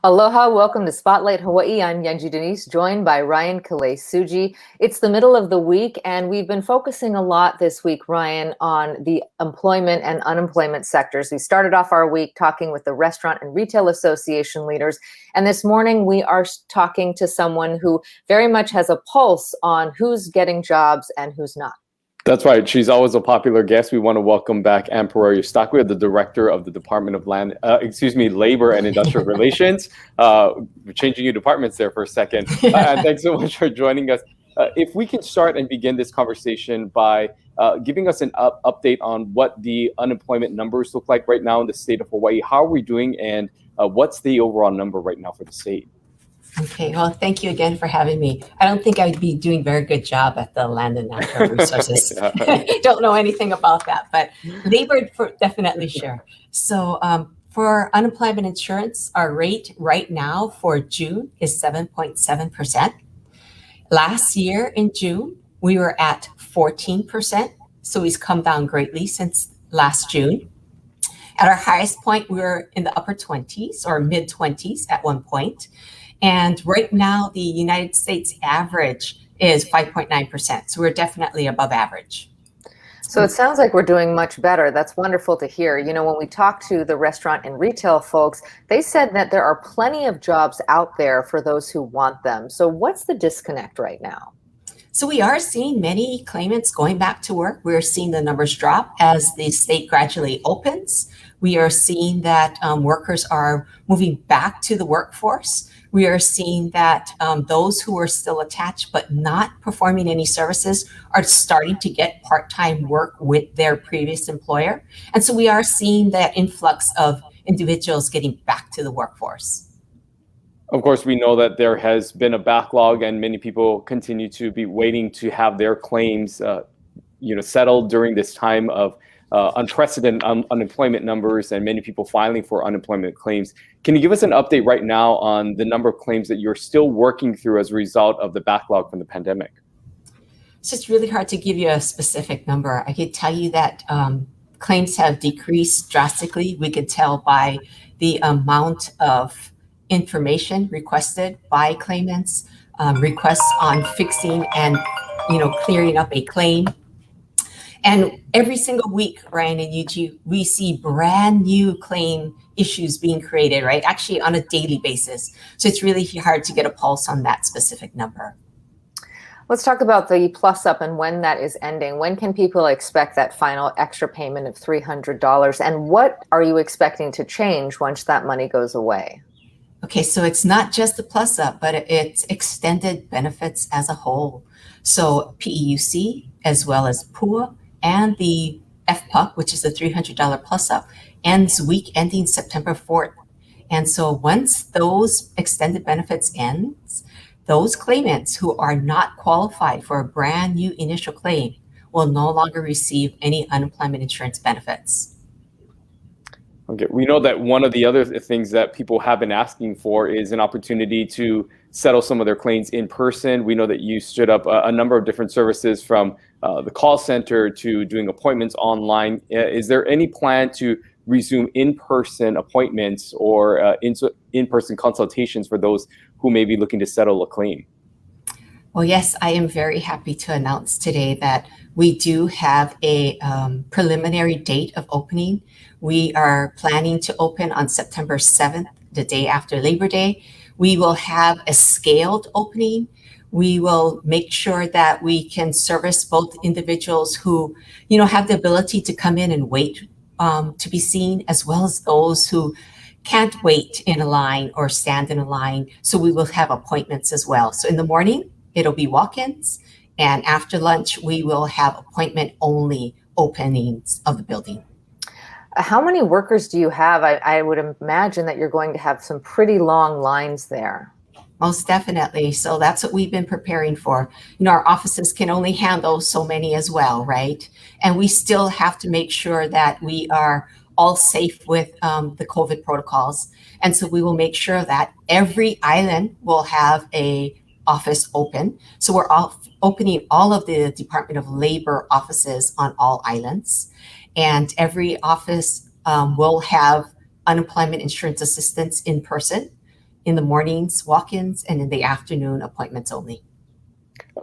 Aloha, welcome to Spotlight Hawaii. I'm Yanji Denise, joined by Ryan Kalei-Suji. It's the middle of the week, and we've been focusing a lot this week, Ryan, on the employment and unemployment sectors. We started off our week talking with the Restaurant and Retail Association leaders, and this morning we are talking to someone who very much has a pulse on who's getting jobs and who's not. That's right. She's always a popular guest. We want to welcome back Perreira-Eustaquio, the director of the Department of Labor and Industrial Relations. We're changing your departments there for a second. And thanks so much for joining us. If we can start and begin this conversation by giving us an update on what the unemployment numbers look like right now in the state of Hawaii. How are we doing, and what's the overall number right now for the state? Okay, well, thank you again for having me. I don't think I'd be doing a very good job at the Land and Natural Resources. Don't know anything about that, but labor for definitely sure. So for unemployment insurance, our rate right now for June is 7.7%. Last year in June, we were at 14%. So it's come down greatly since last June. At our highest point, we were in the upper 20s or mid 20s at one point. And right now, the United States average is 5.9%. So we're definitely above average. So it sounds like we're doing much better. That's wonderful to hear. You know, when we talked to the restaurant and retail folks, they said that there are plenty of jobs out there for those who want them. So what's the disconnect right now? So we are seeing many claimants going back to work. We're seeing the numbers drop as the state gradually opens. We are seeing that workers are moving back to the workforce. We are seeing that those who are still attached but not performing any services are starting to get part-time work with their previous employer. And so we are seeing that influx of individuals getting back to the workforce. Of course, we know that there has been a backlog, and many people continue to be waiting to have their claims settled during this time of unprecedented unemployment numbers and many people filing for unemployment claims. Can you give us an update right now on the number of claims that you're still working through as a result of the backlog from the pandemic? It's just really hard to give you a specific number. I could tell you that claims have decreased drastically. We could tell by the amount of information requested by claimants, requests on fixing and clearing up a claim. And every single week, Ryan and Yuji, we see brand new claim issues being created, right? Actually on a daily basis. So it's really hard to get a pulse on that specific number. Let's talk about the plus up and when that is ending. When can people expect that final extra payment of $300? And what are you expecting to change once that money goes away? Okay, so it's not just the plus up, but it's extended benefits as a whole. So PEUC as well as PUA and the FPUC, which is the $300 plus up, ends week ending September 4th. And so once those extended benefits ends, those claimants who are not qualified for a brand new initial claim will no longer receive any unemployment insurance benefits. Okay, we know that one of the other things that people have been asking for is an opportunity to settle some of their claims in person. We know that you stood up a number of different services, from the call center to doing appointments online. Is there any plan to resume in-person appointments or in-person consultations for those who may be looking to settle a claim? Well, yes, I am very happy to announce today that we do have a preliminary date of opening. We are planning to open on September 7th, the day after Labor Day. We will have a scaled opening. We will make sure that we can service both individuals who, have the ability to come in and wait to be seen, as well as those who can't wait in a line or stand in a line. So we will have appointments as well. So in the morning, it'll be walk-ins, and after lunch, we will have appointment-only openings of the building. How many workers do you have? I would imagine that you're going to have some pretty long lines there. Most definitely. So that's what we've been preparing for. Our offices can only handle so many as well, right? And we still have to make sure that we are all safe with the COVID protocols. And so we will make sure that every island will have a office open. So we're opening all of the Department of Labor offices on all islands. And every office will have unemployment insurance assistance in person. in the mornings, walk-ins, and in the afternoon, appointments only.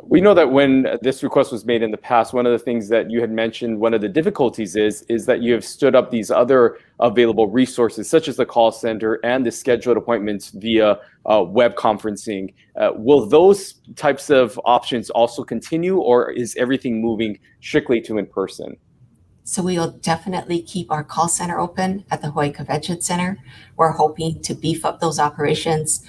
We know that when this request was made in the past, one of the things that you had mentioned, one of the difficulties is that you have stood up these other available resources, such as the call center and the scheduled appointments via web conferencing. Will those types of options also continue, or is everything moving strictly to in-person? So we will definitely keep our call center open at the Hawaii Convention Center. We're hoping to beef up those operations.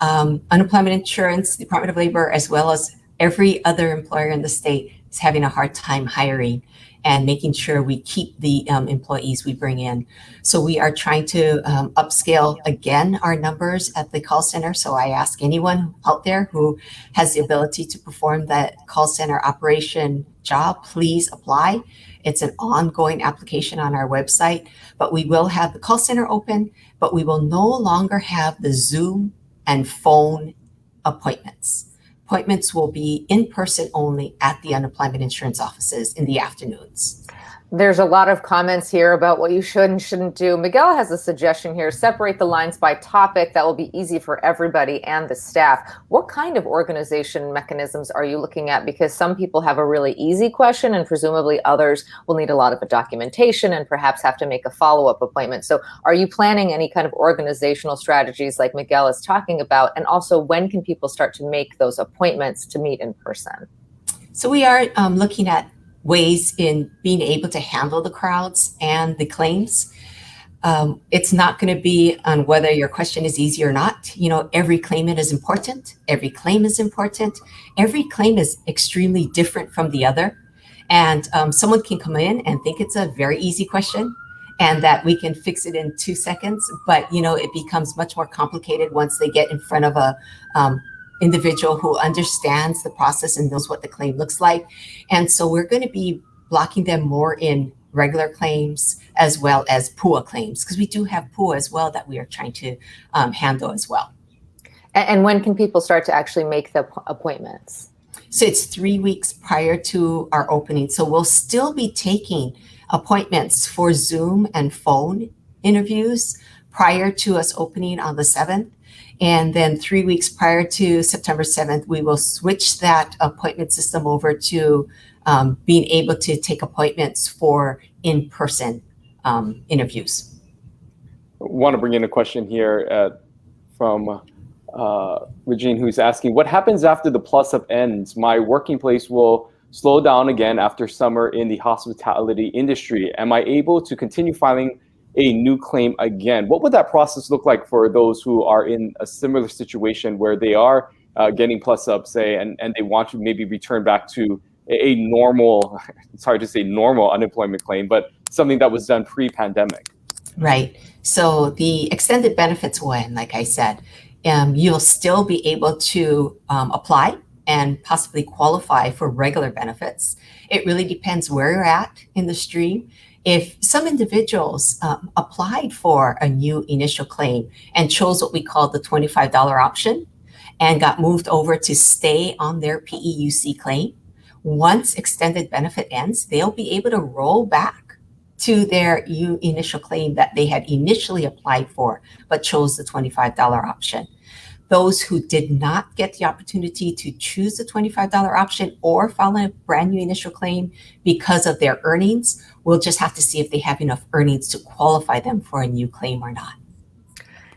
Unemployment insurance, Department of Labor, as well as every other employer in the state is having a hard time hiring and making sure we keep the employees we bring in. So we are trying to upscale again our numbers at the call center. So I ask anyone out there who has the ability to perform that call center operation job, please apply. It's an ongoing application on our website, but we will have the call center open, but we will no longer have the Zoom and phone appointments. Appointments will be in person only at the unemployment insurance offices in the afternoons. There's a lot of comments here about what you should and shouldn't do. Miguel has a suggestion here: separate the lines by topic. That will be easy for everybody and the staff. What kind of organization mechanisms are you looking at? Because some people have a really easy question, and presumably others will need a lot of documentation and perhaps have to make a follow-up appointment. So are you planning any kind of organizational strategies like Miguel is talking about? And also, when can people start to make those appointments to meet in person? So we are looking at ways in being able to handle the crowds and the claims. It's not going to be on whether your question is easy or not. You know, every claimant is important. Every claim is important. Every claim is extremely different from the other. And someone can come in and think it's a very easy question and that we can fix it in 2 seconds. But, you know, it becomes much more complicated once they get in front of a individual who understands the process and knows what the claim looks like. And so we're going to be blocking them more in regular claims as well as PUA claims, because we do have PUA as well that we are trying to handle as well. And when can people start to actually make the appointments? So it's 3 weeks prior to our opening. So we'll still be taking appointments for Zoom and phone interviews prior to us opening on the 7th. And then 3 weeks prior to September 7th, we will switch that appointment system over to being able to take appointments for in-person interviews. I want to bring in a question here from Regine, who's asking, what happens after the plus-up ends? My working place will slow down again after summer in the hospitality industry. Am I able to continue filing a new claim again? What would that process look like for those who are in a similar situation where they are getting plus-up, say, and they want to maybe return back to a normal, it's hard to say normal unemployment claim, but something that was done pre-pandemic? Right. So the extended benefits will end, like I said. You'll still be able to apply and possibly qualify for regular benefits. It really depends where you're at in the stream. If some individuals applied for a new initial claim and chose what we call the $25 option and got moved over to stay on their PEUC claim, once extended benefit ends, they'll be able to roll back to their initial claim that they had initially applied for, but chose the $25 option. Those who did not get the opportunity to choose the $25 option or file a brand new initial claim because of their earnings, we'll just have to see if they have enough earnings to qualify them for a new claim or not.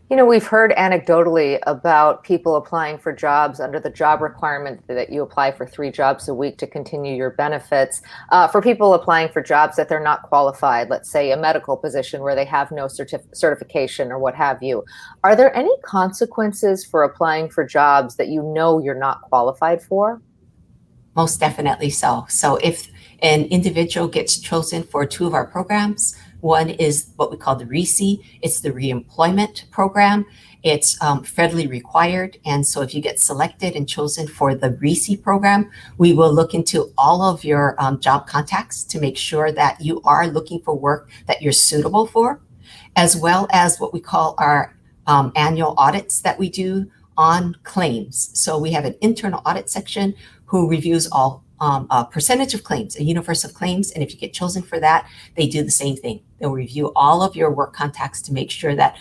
You know, we've heard anecdotally about people applying for jobs under the job requirement that you apply for 3 jobs a week to continue your benefits. For people applying for jobs that they're not qualified, let's say a medical position where they have no certification or what have you, are there any consequences for applying for jobs that you know you're not qualified for? Most definitely so. So if an individual gets chosen for 2 of our programs, one is what we call the RECE. It's the reemployment program. It's federally required. And so if you get selected and chosen for the RECE program, we will look into all of your job contacts to make sure that you are looking for work that you're suitable for, as well as what we call our annual audits that we do on claims. So we have an internal audit section who reviews all a percentage of claims, a universe of claims. And if you get chosen for that, they do the same thing. They'll review all of your work contacts to make sure that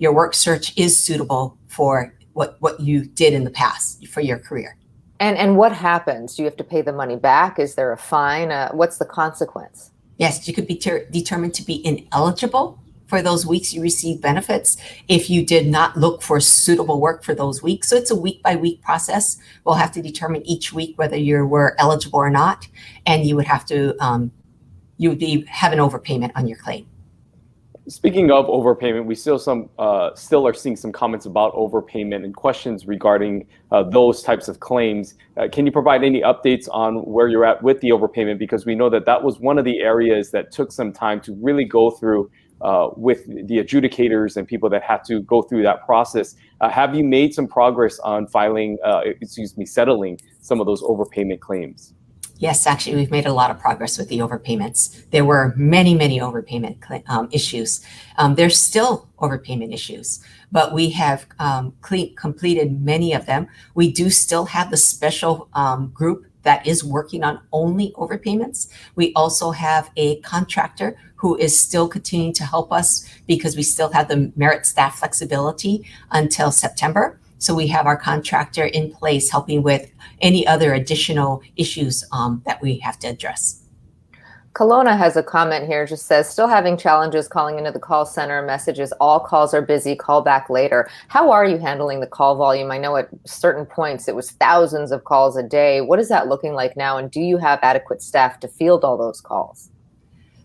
your work search is suitable for what you did in the past for your career. And what happens? Do you have to pay the money back? Is there a fine? What's the consequence? Yes, you could be determined to be ineligible for those weeks you receive benefits if you did not look for suitable work for those weeks. So it's a week-by-week process. We'll have to determine each week whether you were eligible or not, and you would have to you would have an overpayment on your claim. Speaking of overpayment, we still are seeing some comments about overpayment and questions regarding those types of claims. Can you provide any updates on where you're at with the overpayment? Because we know that that was one of the areas that took some time to really go through with the adjudicators and people that had to go through that process. Have you made some progress on settling some of those overpayment claims? Yes, actually, we've made a lot of progress with the overpayments. There were many overpayment issues. There's still overpayment issues, but we have completed many of them. We do still have the special group that is working on only overpayments. We also have a contractor who is still continuing to help us because we still have the merit staff flexibility until September. So we have our contractor in place helping with any other additional issues that we have to address. Kelowna has a comment here, just says, still having challenges calling into the call center. Messages, all calls are busy, call back later. How are you handling the call volume? I know at certain points it was thousands of calls a day. What is that looking like now? And do you have adequate staff to field all those calls?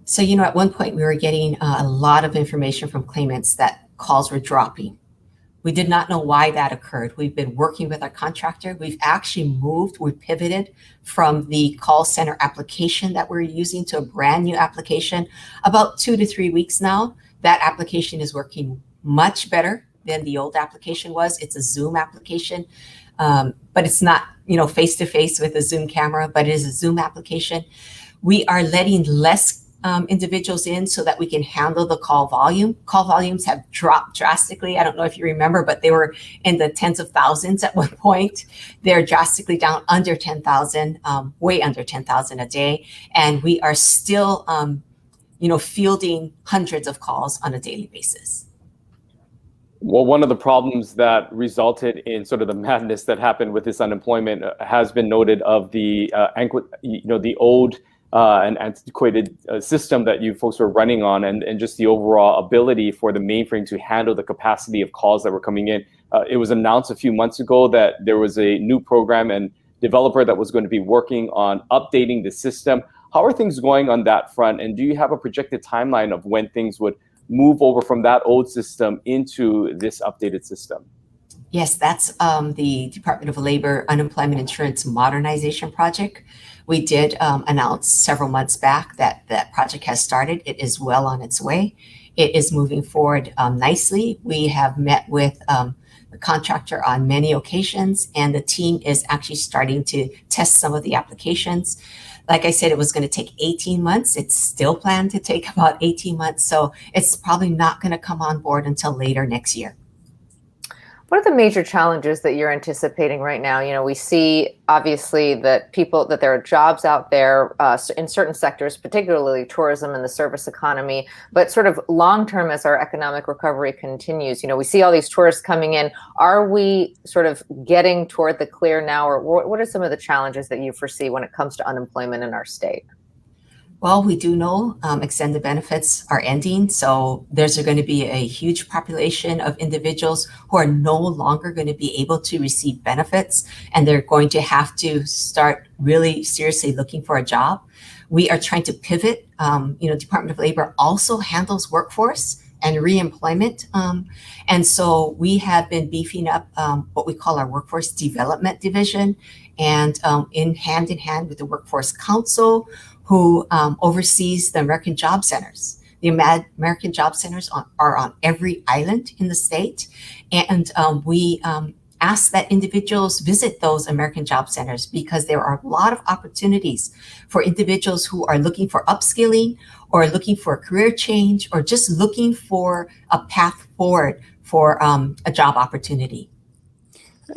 So, at one point we were getting a lot of information from claimants that calls were dropping. We did not know why that occurred. We've been working with our contractor. We've actually we pivoted from the call center application that we're using to a brand new application about 2 to 3 weeks now. That application is working much better than the old application was. It's a Zoom application, but it's not, face-to-face with a Zoom camera, but it is a Zoom application. We are letting less individuals in so that we can handle the call volume. Call volumes have dropped drastically. I don't know if you remember, but they were in the tens of thousands at one point. They're drastically down under 10,000, way under 10,000 a day. And we are still, fielding hundreds of calls on a daily basis. Well, one of the problems that resulted in sort of the madness that happened with this unemployment has been noted of the old an antiquated system that you folks were running on, and just the overall ability for the mainframe to handle the capacity of calls that were coming in. It was announced a few months ago that there was a new program and developer that was going to be working on updating the system. How are things going on that front? And do you have a projected timeline of when things would move over from that old system into this updated system? Yes, that's the Department of Labor Unemployment Insurance Modernization Project. We did announce several months back that that project has started. It is well on its way. It is moving forward nicely. We have met with the contractor on many occasions, and the team is actually starting to test some of the applications. Like I said, it was going to take 18 months. It's still planned to take about 18 months. So it's probably not going to come on board until later next year. What are the major challenges that you're anticipating right now? We see obviously that there are jobs out there in certain sectors, particularly tourism and the service economy, but sort of long term as our economic recovery continues, we see all these tourists coming in. Are we sort of getting toward the clear now, or what are some of the challenges that you foresee when it comes to unemployment in our state? Well, we do know extended benefits are ending, so there's going to be a huge population of individuals who are no longer going to be able to receive benefits, and they're going to have to start really seriously looking for a job. We are trying to pivot. Department of Labor also handles workforce and reemployment, and so we have been beefing up what we call our workforce development division, and in hand with the Workforce Council, who oversees the American Job Centers. The American Job Centers are on every island in the state. And we ask that individuals visit those American Job Centers because there are a lot of opportunities for individuals who are looking for upskilling or looking for a career change or just looking for a path forward for a job opportunity.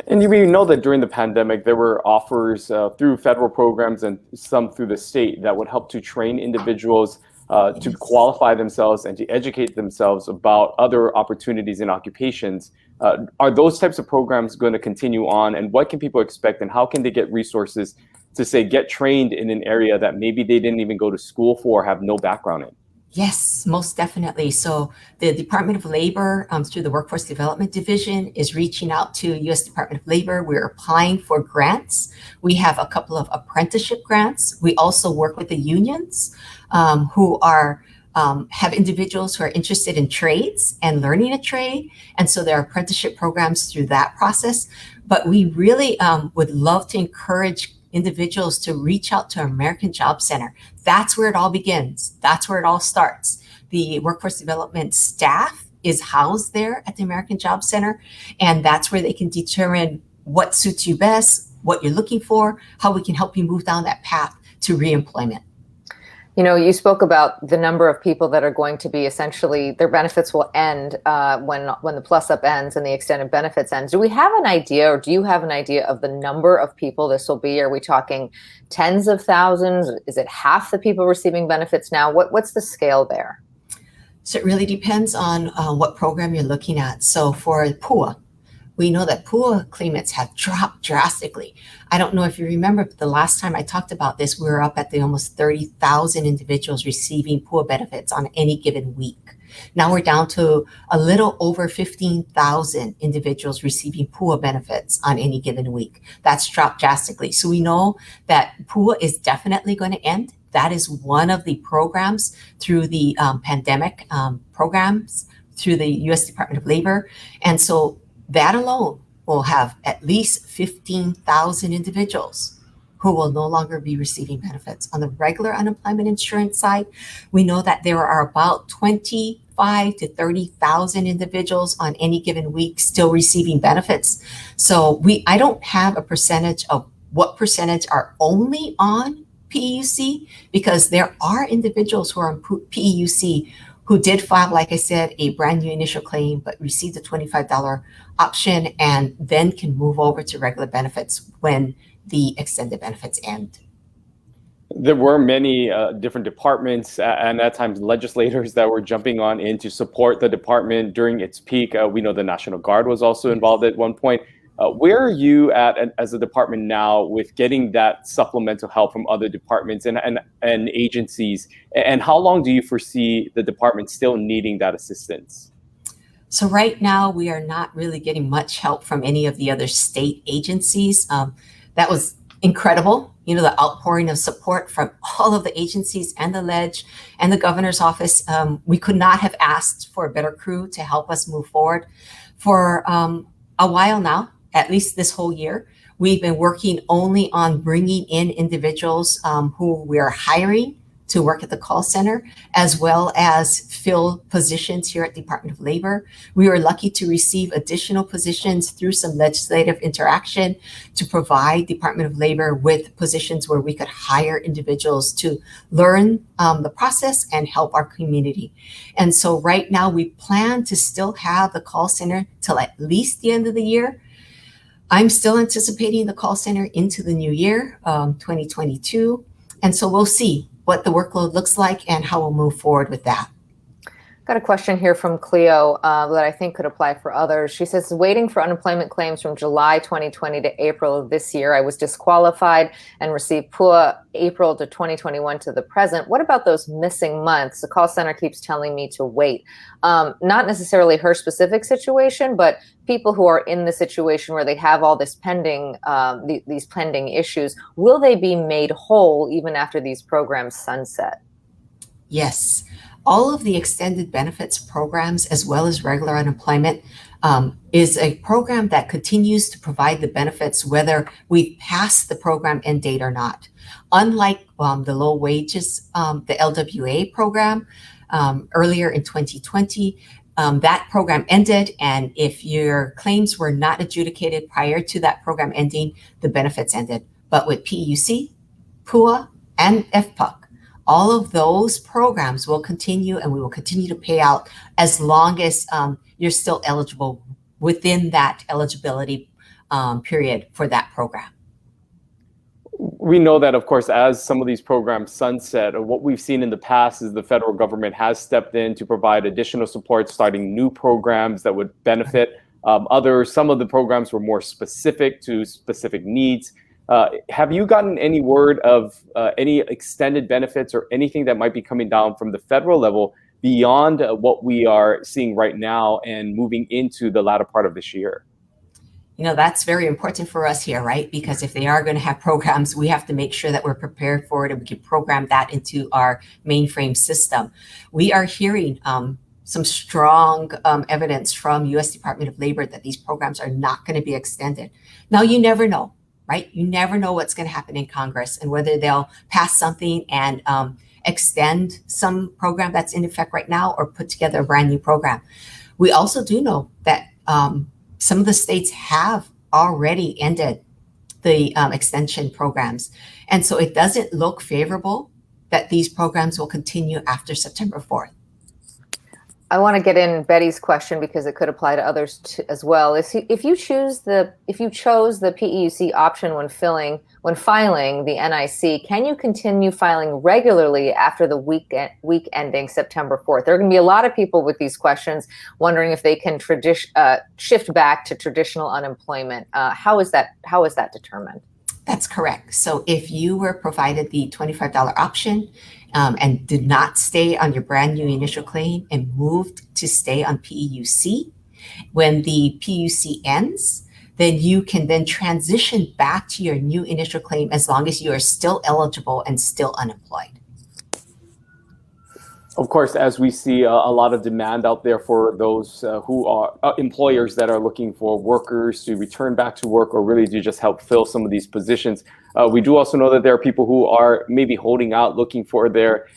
And you know that during the pandemic, there were offers through federal programs and some through the state that would help to train individuals to qualify themselves and to educate themselves about other opportunities and occupations. Are those types of programs going to continue on, and what can people expect, and how can they get resources to, say, get trained in an area that maybe they didn't even go to school for or have no background in? Yes, most definitely. So the Department of Labor, through the Workforce Development Division, is reaching out to U.S. Department of Labor. We're applying for grants. We have a couple of apprenticeship grants. We also work with the unions who are have individuals who are interested in trades and learning a trade. And so there are apprenticeship programs through that process. But we really would love to encourage individuals to reach out to American Job Center. That's where it all begins. That's where it all starts. The workforce development staff is housed there at the American Job Center, and that's where they can determine what suits you best, what you're looking for, how we can help you move down that path to reemployment. You know, you spoke about the number of people that are going to be essentially, their benefits will end when the plus up ends and the extended benefits ends. Do we have an idea, or do you have an idea of the number of people this will be? Are we talking tens of thousands? Is it half the people receiving benefits now? What's the scale there? So it really depends on what program you're looking at. So for PUA, we know that PUA claimants have dropped drastically. I don't know if you remember, but the last time I talked about this, we were up at the almost 30,000 individuals receiving PUA benefits on any given week. Now we're down to a little over 15,000 individuals receiving PUA benefits on any given week. That's dropped drastically. So we know that PUA is definitely going to end. That is one of the programs through the pandemic programs through the U.S. Department of Labor. And so that alone will have at least 15,000 individuals who will no longer be receiving benefits. On the regular unemployment insurance side, we know that there are about 25 to 30,000 individuals on any given week still receiving benefits. So I don't have a percentage of what percentage are only on PEUC, because there are individuals who are on PEUC who did file, like I said, a brand new initial claim, but received a $25 option and then can move over to regular benefits when the extended benefits end. There were many different departments and at times legislators that were jumping on in to support the department during its peak. We know the National Guard was also involved at one point. Where are you at as a department now with getting that supplemental help from other departments and agencies? And how long do you foresee the department still needing that assistance? So right now, we are not really getting much help from any of the other state agencies. That was incredible. You know, the outpouring of support from all of the agencies and the Ledge and the governor's office. We could not have asked for a better crew to help us move forward. For a while now, at least this whole year, we've been working only on bringing in individuals who we are hiring to work at the call center, as well as fill positions here at Department of Labor. We were lucky to receive additional positions through some legislative interaction to provide Department of Labor with positions where we could hire individuals to learn the process and help our community. And so right now we plan to still have the call center till at least the end of the year. I'm still anticipating the call center into the new year, 2022. And so we'll see what the workload looks like and how we'll move forward with that. Got a question here from Cleo that I think could apply for others. She says, waiting for unemployment claims from July 2020 to April of this year. I was disqualified and received PUA April to 2021 to the present. What about those missing months? The call center keeps telling me to wait. Not necessarily her specific situation, but people who are in the situation where they have all this pending, these pending issues. Will they be made whole even after these programs sunset? Yes. All of the extended benefits programs, as well as regular unemployment, is a program that continues to provide the benefits whether we pass the program end date or not. Unlike the low wages, the LWA program earlier in 2020, that program ended, and if your claims were not adjudicated prior to that program ending, the benefits ended. But with PEUC, PUA, and FPUC, all of those programs will continue, and we will continue to pay out as long as you're still eligible within that eligibility period for that program. we know that, of course, as some of these programs sunset, what we've seen in the past is the federal government has stepped in to provide additional support, starting new programs that would benefit others. Some of the programs were more specific to specific needs. Have you gotten any word of any extended benefits or anything that might be coming down from the federal level beyond what we are seeing right now and moving into the latter part of this year? That's very important for us here, right? Because if they are going to have programs, we have to make sure that we're prepared for it and we can program that into our mainframe system. We are hearing some strong evidence from U.S. Department of Labor that these programs are not going to be extended. Now, you never know, right? You never know what's going to happen in Congress and whether they'll pass something and extend some program that's in effect right now or put together a brand new program. We also do know that some of the states have already ended the extension programs. And so it doesn't look favorable that these programs will continue after September 4th. I want to get in Betty's question because it could apply to others as well. If you chose the PEUC option when filing the NIC, can you continue filing regularly after the week ending September 4th? There are going to be a lot of people with these questions wondering if they can shift back to traditional unemployment. How is that determined? That's correct. So if you were provided the $25 option and did not stay on your brand new initial claim and moved to stay on PEUC, when the PEUC ends, then you can then transition back to your new initial claim as long as you are still eligible and still unemployed. Of course, as we see a lot of demand out there for those who are employers that are looking for workers to return back to work or really to just help fill some of these positions. We do also know that there are people who are maybe holding out, looking for their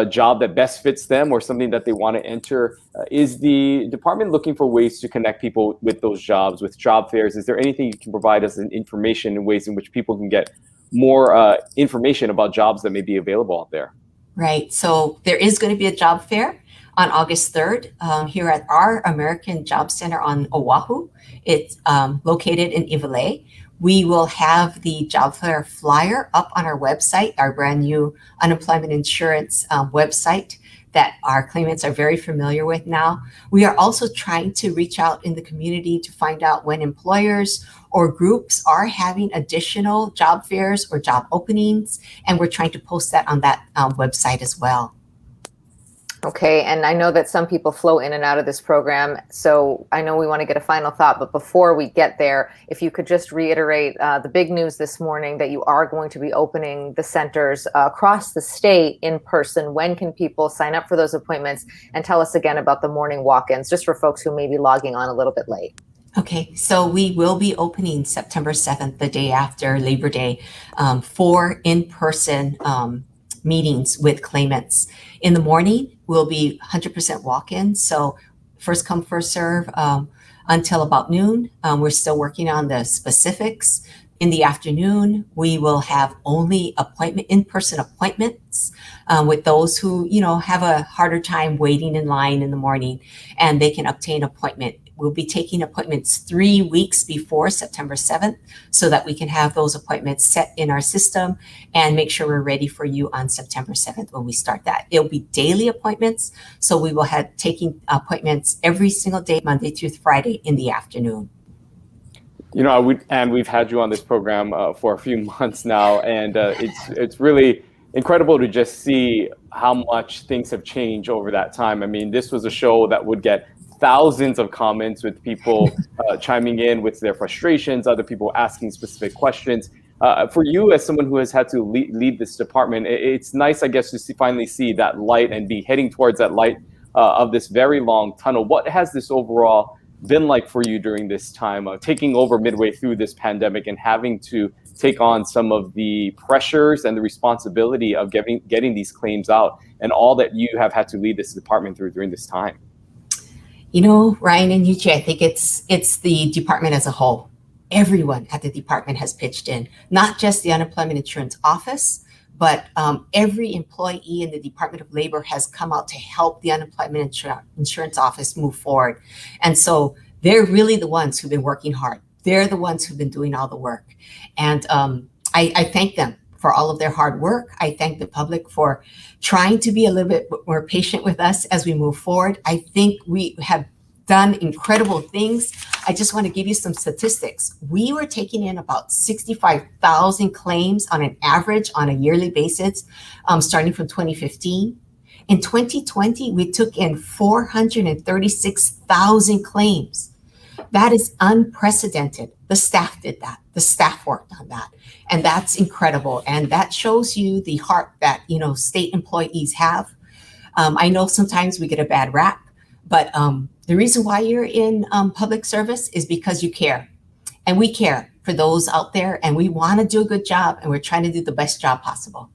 job that best fits them or something that they want to enter. Is the department looking for ways to connect people with those jobs, with job fairs? Is there anything you can provide us in information in ways in which people can get more information about jobs that may be available out there? Right. So there is going to be a job fair on August 3rd here at our American Job Center on Oahu. It's located in Iwilei. We will have the job fair flyer up on our website, our brand new unemployment insurance website that our claimants are very familiar with now. We are also trying to reach out in the community to find out when employers or groups are having additional job fairs or job openings, and we're trying to post that on that website as well. Okay, and I know that some people flow in and out of this program, so I know we want to get a final thought, but before we get there, if you could just reiterate the big news this morning that you are going to be opening the centers across the state in person. When can people sign up for those appointments? And tell us again about the morning walk-ins, just for folks who may be logging on a little bit late. Okay, so we will be opening September 7th, the day after Labor Day, for in-person meetings with claimants. In the morning, we'll be 100% walk-in. So first come, first serve until about noon. We're still working on the specifics. In the afternoon, we will have only in-person appointments with those who, have a harder time waiting in line in the morning, and they can obtain appointment. We'll be taking appointments 3 weeks before September 7th so that we can have those appointments set in our system and make sure we're ready for you on September 7th when we start that. It'll be daily appointments. So we will have taking appointments every single day, Monday through Friday in the afternoon. We've had you on this program for a few months now, and it's really incredible to just see how much things have changed over that time. I mean, this was a show that would get thousands of comments with people chiming in with their frustrations, other people asking specific questions. For you, as someone who has had to lead this department, it's nice, I guess, to finally see that light and be heading towards that light of this very long tunnel. What has this overall been like for you during this time, taking over midway through this pandemic and having to take on some of the pressures and the responsibility of getting these claims out and all that you have had to lead this department through during this time? Ryan and Yuchi, I think it's the department as a whole. Everyone at the department has pitched in, not just the Unemployment Insurance Office, but every employee in the Department of Labor has come out to help the Unemployment Insurance Office move forward. And so they're really the ones who've been working hard. They're the ones who've been doing all the work. And I thank them for all of their hard work. I thank the public for trying to be a little bit more patient with us as we move forward. I think we have done incredible things. I just want to give you some statistics. We were taking in about 65,000 claims on an average on a yearly basis, starting from 2015. In 2020, we took in 436,000 claims. That is unprecedented. The staff did that. The staff worked on that. And that's incredible. And that shows you the heart that, state employees have. I know sometimes we get a bad rap, but the reason why you're in public service is because you care. And we care for those out there, and we want to do a good job, and we're trying to do the best job possible.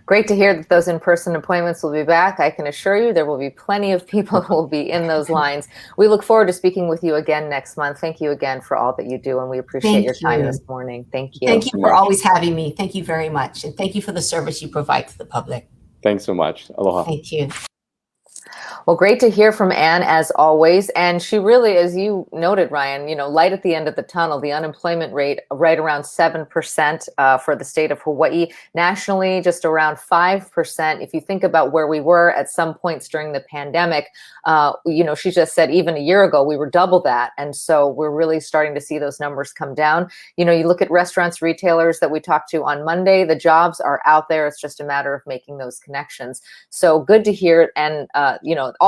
Great to hear that those in-person appointments will be back. I can assure you there will be plenty of people who will be in those lines. We look forward to speaking with you again next month. Thank you again for all that you do, and we appreciate your time this morning. Thank you. Thank you for always having me. Thank you very much. And thank you for the service you provide to the public. Thanks so much. Aloha. Thank you. Well, great to hear from Ann as always. And she really, as you noted, Ryan, light at the end of the tunnel, the unemployment rate right around 7% for the state of Hawaii. Nationally, just around 5%. If you think about where we were at some points during the pandemic, she just said even a year ago, we were double that. And so we're really starting to see those numbers come down. You look at restaurants, retailers that we talked to on Monday, the jobs are out there. It's just a matter of making those connections. So good to hear. And,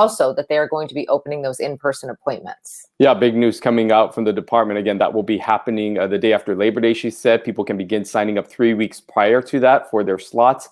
also that they are going to be opening those in-person appointments. Yeah, big news coming out from the department. Again, that will be happening the day after Labor Day, she said. People can begin signing up 3 weeks prior to that for their slots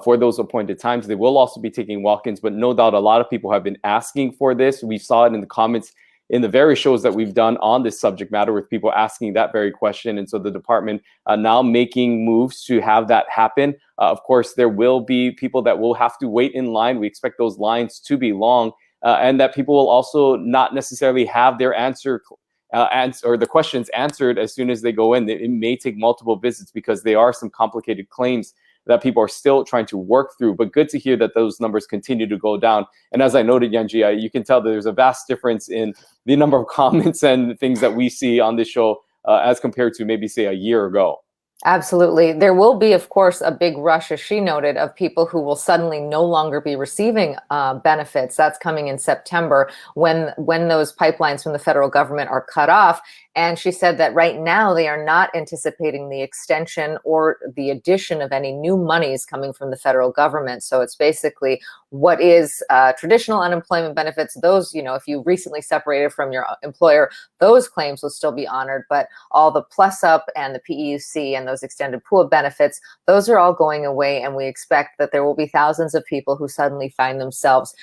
for those appointed times. They will also be taking walk-ins, but no doubt a lot of people have been asking for this. We saw it in the comments in the various shows that we've done on this subject matter with people asking that very question. And so the department now making moves to have that happen. Of course, there will be people that will have to wait in line. We expect those lines to be long and that people will also not necessarily have their or the questions answered as soon as they go in. It may take multiple visits because there are some complicated claims that people are still trying to work through, but good to hear that those numbers continue to go down. And as I noted, Yanji, you can tell that there's a vast difference in the number of comments and things that we see on this show as compared to maybe, say, a year ago. Absolutely. There will be, of course, a big rush, as she noted, of people who will suddenly no longer be receiving benefits. That's coming in September when those pipelines from the federal government are cut off. And she said that right now they are not anticipating the extension or the addition of any new monies coming from the federal government. So it's basically what is traditional unemployment benefits. Those, if you recently separated from your employer, those claims will still be honored. But all the plus up and the PEUC and those extended pool of benefits, those are all going away. And we expect that there will be thousands of people who suddenly find themselves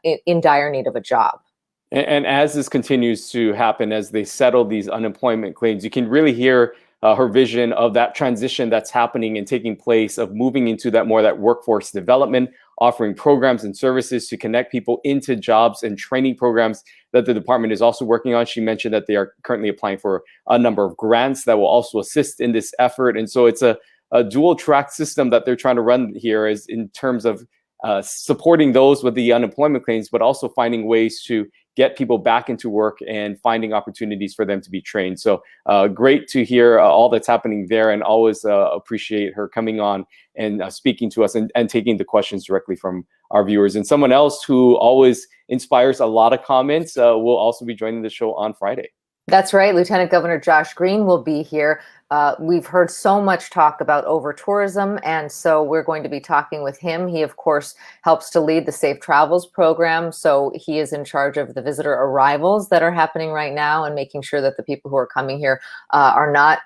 in dire need of a job. And as this continues to happen, as they settle these unemployment claims, you can really hear her vision of that transition that's happening and taking place, of moving into that workforce development, offering programs and services to connect people into jobs and training programs that the department is also working on. She mentioned that they are currently applying for a number of grants that will also assist in this effort. And so it's a dual track system that they're trying to run here, is in terms of supporting those with the unemployment claims, but also finding ways to get people back into work and finding opportunities for them to be trained. So great to hear all that's happening there, and always appreciate her coming on and speaking to us and taking the questions directly from our viewers. And someone else who always inspires a lot of comments will also be joining the show on Friday. That's right. Lieutenant Governor Josh Green will be here. We've heard so much talk about over-tourism, and so we're going to be talking with him. He, of course, helps to lead the Safe Travels program, so he is in charge of the visitor arrivals that are happening right now and making sure that the people who are coming here are not,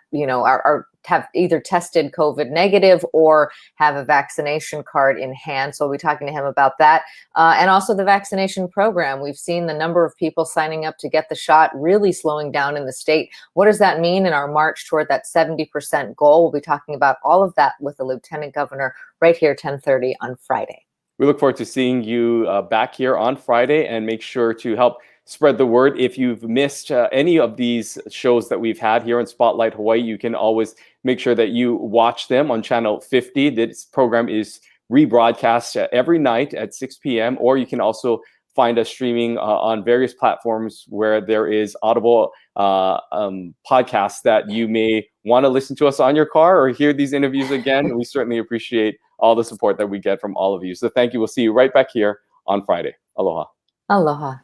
have either tested COVID negative or have a vaccination card in hand. So we'll be talking to him about that. And also the vaccination program. We've seen the number of people signing up to get the shot really slowing down in the state. What does that mean in our march toward that 70% goal? We'll be talking about all of that with the Lieutenant Governor right here, 10:30 on Friday. We look forward to seeing you back here on Friday, and make sure to help spread the word. If you've missed any of these shows that we've had here in Spotlight Hawaii, you can always make sure that you watch them on channel 50. This program is rebroadcast every night at 6 p.m. Or you can also find us streaming on various platforms where there is Audible podcasts that you may want to listen to us on your car or hear these interviews again. We certainly appreciate all the support that we get from all of you. So thank you. We'll see you right back here on Friday. Aloha. Aloha.